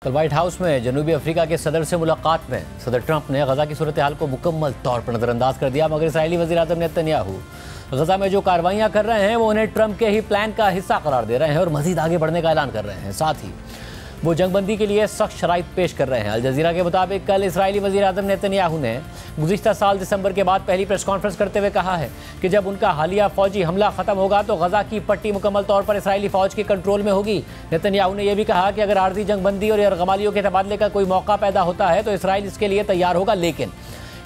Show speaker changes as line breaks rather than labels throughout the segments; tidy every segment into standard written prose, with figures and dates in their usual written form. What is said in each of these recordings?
कल white house में जनूबी अफ्रीका के सदर से मुलाकात में सदर ट्रंप ने गजा की सूरत हाल को मुकम्मल तौर पर नजरअंदाज कर दिया, मगर इसराइली वज़ीर आज़म नेतन्याहू गजा में जो कार्रवाइयां कर रहे हैं वो उन्हें ट्रंप के ही प्लान का हिस्सा करार दे रहे हैं और मजीद आगे बढ़ने का ऐलान कर रहे हैं। साथ ही वो जंगबंदी के लिए सख्त शराइत पेश कर रहे हैं। अल जज़ीरा के मुताबिक कल इसराइली वज़ीर आज़म नेतन्याहू ने गुज़िश्ता साल दिसंबर के बाद पहली प्रेस कॉन्फ्रेंस करते हुए कहा है कि जब उनका हालिया फौजी हमला खत्म होगा तो गजा की पट्टी मुकम्मल तौर पर इसराइली फौज के कंट्रोल में होगी। नेतन्याहू ने यह भी कहा कि अगर आर्जी जंगबंदी और यरगमालियों के तबादले का कोई मौका पैदा होता है तो इसराइल इसके लिए तैयार होगा। लेकिन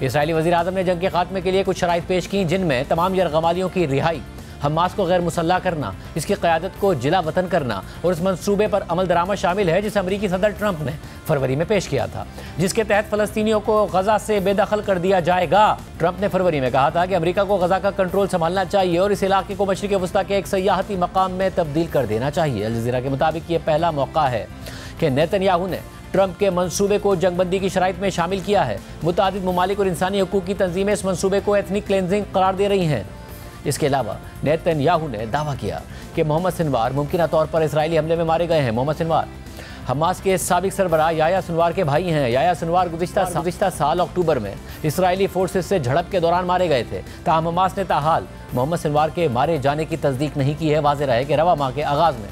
इसराइली वज़ीर आज़म ने जंग के खात्मे के लिए कुछ शराइत पेश की, जिनमें तमाम यरगमालियों की रिहाई, हमास को गैर मुसल्ला करना, इसकी क़यादत को जिला वतन करना और इस मंसूबे पर अमल दरामद शामिल है जिसे अमरीकी सदर ट्रंप ने फरवरी में पेश किया था, जिसके तहत फ़लस्तीनियों को गजा से बेदखल कर दिया जाएगा। ट्रंप ने फरवरी में कहा था कि अमरीका को गजा का कंट्रोल संभालना चाहिए और इस इलाके को मशरिक़ वस्ता के एक सयाहती मकाम में तब्दील कर देना चाहिए। अल जज़ीरा के मुताबिक ये पहला मौका है कि नेतन्याहू ने ट्रंप के मंसूबे को जंगबंदी की शराइत में शामिल किया है। मुतादिद ममालिक और इंसानी हकूक़ की तंजीमें इस मंसूबे को एथनिक क्लेंजिंग करार दे रही हैं। इसके अलावा नेतन्याहू ने दावा किया कि मोहम्मद सिनवार मुमकिन तौर पर इसराइली हमले में मारे गए हैं। मोहम्मद सिनवार हमास के साबिक सरबराह याह्या सिनवार के भाई हैं। याह्या सिनवार गुज़िश्ता साल अक्टूबर में इसराइली फोर्सेस से झड़प के दौरान मारे गए थे। ताहम हमास ने ताहाल मोहम्मद सिनवार के मारे जाने की तस्दीक नहीं की है। वाज़ेह रहे कि रवा माह के आगाज़ में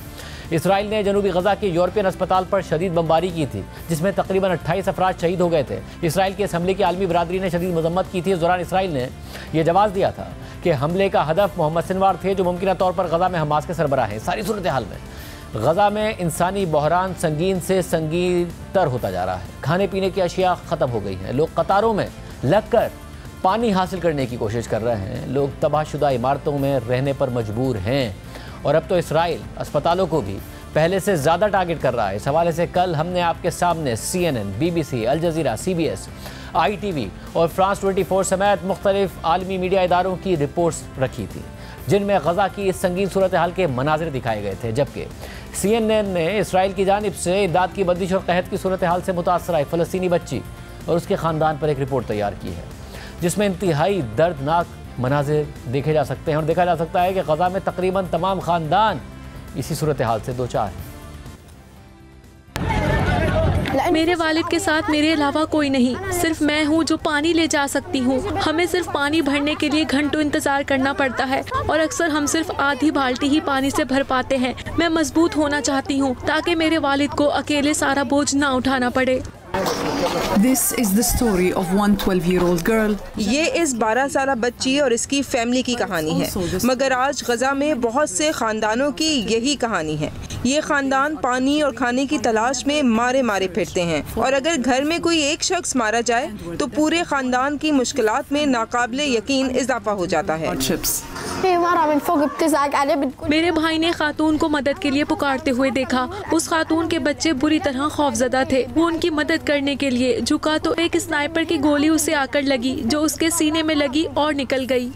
इसराइल ने जनूबी गजा के यूरोपियन अस्पताल पर शदीद बमबारी की थी, जिसमें तकरीबन 28 अफराद शहीद हो गए थे। इसराइल के इस हमले की आलमी बरादरी ने शदीद मजम्मत की थी। इस दौरान इसराइल ने यह जवाब दिया था कि हमले का हदफ मोहम्मद सिनवार थे, जो मुमकिन तौर पर गजा में हमास के सरबराह हैं। सारी सूरत हाल में गजा में इंसानी बहरान संगीन से संगीन तर होता जा रहा है। खाने पीने की अशिया ख़त्म हो गई हैं। लोग कतारों में लगकर पानी हासिल करने की कोशिश कर रहे हैं। लोग तबाहशुदा इमारतों में रहने पर मजबूर हैं और अब तो इसराइल अस्पतालों को भी पहले से ज़्यादा टारगेट कर रहा है। इस हवाले से कल हमने आपके सामने CNN, BBC, Al Jazeera, CBS, ITV और फ्रांस 24 समेत मुख्तलिफ आलमी मीडिया इदारों की रिपोर्ट्स रखी थी, जिनमें गजा की इस संगीन सूरत हाल के मनाजिर दिखाए गए थे। जबकि CNN ने इसराइल की जानिब से इमदाद की बंदिश और कहत की सूरत हाल से मुतासर एक फ़लस्तीनी बच्ची और उसके ख़ानदान पर एक रिपोर्ट तैयार की है, जिसमें इंतहाई दर्दनाक मनाजिर देखे जा सकते हैं और देखा जा सकता है कि गजा में तकरीबन तमाम ख़ानदान इसी सूरत हाल से दो चार हैं।
मेरे वालिद के साथ मेरे अलावा कोई नहीं, सिर्फ मैं हूँ जो पानी ले जा सकती हूँ। हमें सिर्फ पानी भरने के लिए घंटों इंतजार करना पड़ता है और अक्सर हम सिर्फ आधी बाल्टी ही पानी से भर पाते हैं। मैं मजबूत होना चाहती हूँ ताकि मेरे वालिद को अकेले सारा बोझ ना उठाना पड़े।
This is the story of one 12-year-old girl.
ये इस 12 साला बच्ची और इसकी फैमिली की कहानी है, मगर आज गजा में बहुत से खानदानों की यही कहानी है। ये खानदान पानी और खाने की तलाश में मारे मारे फिरते हैं और अगर घर में कोई एक शख्स मारा जाए तो पूरे खानदान की मुश्किलात में नाकाबिले यकीन इजाफा हो जाता है।
मेरे भाई ने खातून को मदद के लिए पुकारते हुए देखा। उस खातून के बच्चे बुरी तरह खौफजदा थे। वो उनकी मदद करने के लिए झुका तो एक स्नाइपर की गोली उसे आकर लगी, जो उसके सीने में लगी और निकल गई।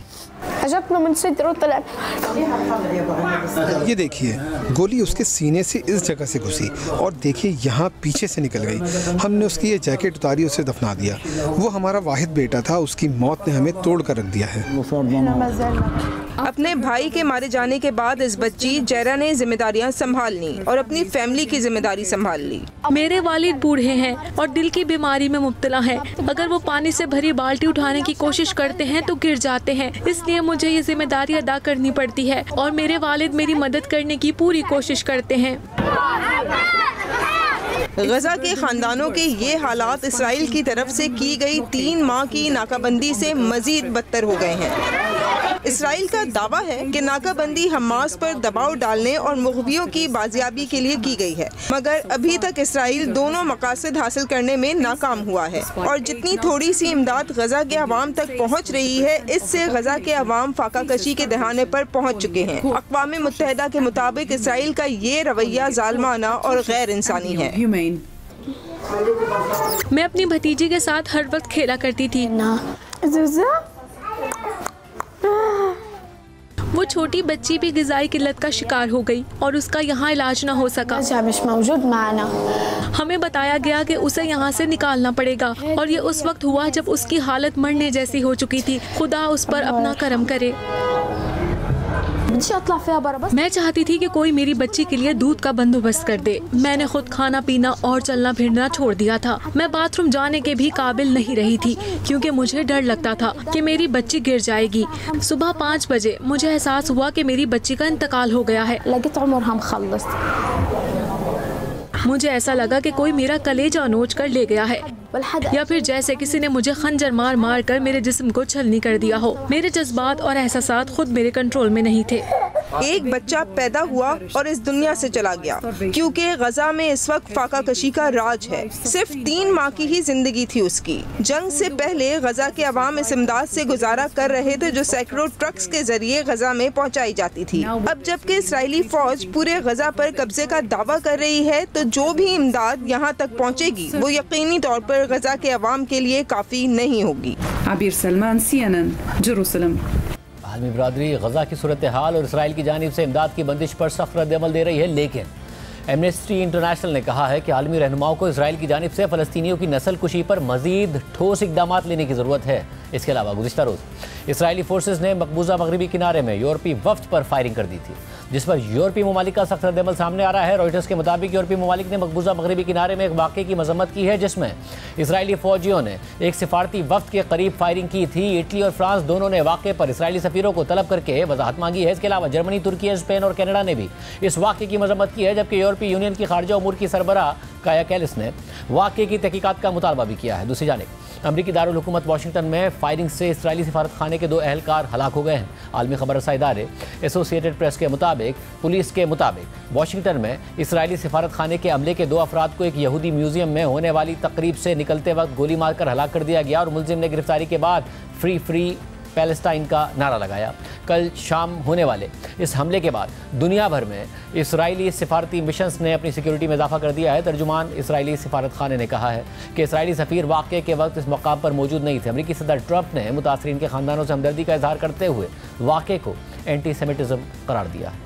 ये देखिए, गोली उसके सीने से इस जगह से घुसी और देखिए यहाँ पीछे से निकल गई। हमने उसकी ये जैकेट उतारी, उसे दफना दिया। वो हमारा वाहिद बेटा था, उसकी मौत ने हमें तोड़ कर रख दिया है।
अपने भाई के मारे जाने के बाद इस बच्ची जैरा ने जिम्मेदारियां संभाल ली और अपनी फैमिली की जिम्मेदारी संभाल ली।
मेरे वालिद बूढ़े हैं और दिल की बीमारी में मुब्तला हैं। अगर वो पानी से भरी बाल्टी उठाने की कोशिश करते हैं तो गिर जाते हैं, इसलिए मुझे ये जिम्मेदारी अदा करनी पड़ती है और मेरे वालिद मेरी मदद करने की पूरी कोशिश करते हैं।
गजा के खानदानों के ये हालात इसराइल की तरफ से की गई 3 माह की नाकाबंदी से मजीद बदतर हो गए हैं। इसराइल का दावा है कि नाकाबंदी हमास पर दबाव डालने और मुग़वियों की बाजियाबी के लिए की गई है, मगर अभी तक इसराइल दोनों मकासद हासिल करने में नाकाम हुआ है और जितनी थोड़ी सी इमदाद गजा के अवाम तक पहुँच रही है, इससे गजा के अवाम फाका कशी के दहाने पर पहुँच चुके हैं। अक़वाम मुत्तहिदा के मुताबिक इसराइल का ये रवैया ज़ालिमाना और गैर इंसानी है।
मैं अपनी भतीजी के साथ हर वक्त खेला करती थी। वो छोटी बच्ची भी ग़िज़ाई किल्लत का शिकार हो गई और उसका यहाँ इलाज ना हो सका। हमें बताया गया कि उसे यहाँ से निकालना पड़ेगा और ये उस वक्त हुआ जब उसकी हालत मरने जैसी हो चुकी थी। खुदा उस पर अपना करम करे। मैं चाहती थी कि कोई मेरी बच्ची के लिए दूध का बंदोबस्त कर दे। मैंने खुद खाना पीना और चलना फिरना छोड़ दिया था। मैं बाथरूम जाने के भी काबिल नहीं रही थी क्योंकि मुझे डर लगता था कि मेरी बच्ची गिर जाएगी। सुबह 5 बजे मुझे एहसास हुआ कि मेरी बच्ची का इंतकाल हो गया है। मुझे ऐसा लगा कि कोई मेरा कलेजा नोच कर ले गया है या फिर जैसे किसी ने मुझे खंजर मार मार कर मेरे जिस्म को छलनी कर दिया हो। मेरे जज्बात और एहसासात खुद मेरे कंट्रोल में नहीं थे।
एक बच्चा पैदा हुआ और इस दुनिया से चला गया क्योंकि गजा में इस वक्त फाका कशी का राज है। सिर्फ 3 माह की ही जिंदगी थी उसकी। जंग से पहले गजा के अवाम इस इमदाद से गुजारा कर रहे थे जो सैकड़ों ट्रक्स के जरिए गजा में पहुंचाई जाती थी। अब जबकि इसराइली फौज पूरे गजा पर कब्जे का दावा कर रही है तो जो भी इमदाद यहाँ तक पहुँचेगी वो यकीनी तौर पर गजा के अवाम के लिए काफी नहीं होगी।
आबिर सलमान, CNN, जेरूसलम।
आलमी बरादरी गजा की सूरत हाल और इसराइल की जानिब से इमदाद की बंदिश पर सख्त रद्द-ए-अमल दे रही है, लेकिन एमनेस्टी इंटरनेशनल ने कहा है कि आलमी रहनुमाओं को इसराइल की जानिब से फ़लस्तीनियों की नस्ल कुशी पर मजीद ठोस इक़दाम लेने की ज़रूरत है। इसके अलावा गुज़िश्ता रोज़ इसराइली फोर्सेस ने मकबूजा मगरबी किनारे में यूरोपीय वफ्द पर फायरिंग कर दी थी, जिस पर यूरोपीय ममालिक का सख्त रद्द-ए-अमल सामने आ रहा है। रॉयटर्स के मुताबिक यूरोपीय ममालिक ने मकबूजा मगरबी किनारे में एक वाक़े की मजम्मत की है जिसमें इसराइली फ़ौजियों ने एक सिफारती वफ्द के करीब फायरिंग की थी। इटली और फ्रांस दोनों ने वाक़े पर इसराइली सफ़ीरों को तलब करके वजाहत मांगी है। इसके अलावा जर्मनी, तुर्की, स्पेन और कनाडा ने भी इस वाक़े की मजम्मत की है, जबकि यूरोपीय यूनियन की खारजा उमूर की सरबराह काया कैलिस ने वाक़े की तहकीकात का मुतालबा भी किया है। दूसरी जानिब अमरीकी दारुल हुकूमत वाशिंगटन में फायरिंग से इसराइली सिफारत खाने के 2 अहलकार हलाक हो गए हैं। आलमी खबर रसा इदारे एसोसिएटेड प्रेस के मुताबिक पुलिस के मुताबिक वाशिंगटन में इसराइली सिफारत खाने के अमले के 2 अफराद को एक यहूदी म्यूजियम में होने वाली तकरीब से निकलते वक्त गोली मारकर हलाक कर दिया गया और मुलजिम ने गिरफ्तारी के बाद फ्री फ्री पैलेस्टाइन का नारा लगाया। कल शाम होने वाले इस हमले के बाद दुनिया भर में इसराइली सिफारती मिशंस ने अपनी सिक्योरिटी में इजाफा कर दिया है। तर्जुमान इसराइली सिफारत खाने ने कहा है कि इसराइली सफ़ीर वाक़े के वक्त इस मकाम पर मौजूद नहीं थे। अमरीकी सदर ट्रंप ने मुतासरीन के ख़ानदानों से हमदर्दी का इजहार करते हुए वाक़े को एंटी सेमिटिज़म करार दिया।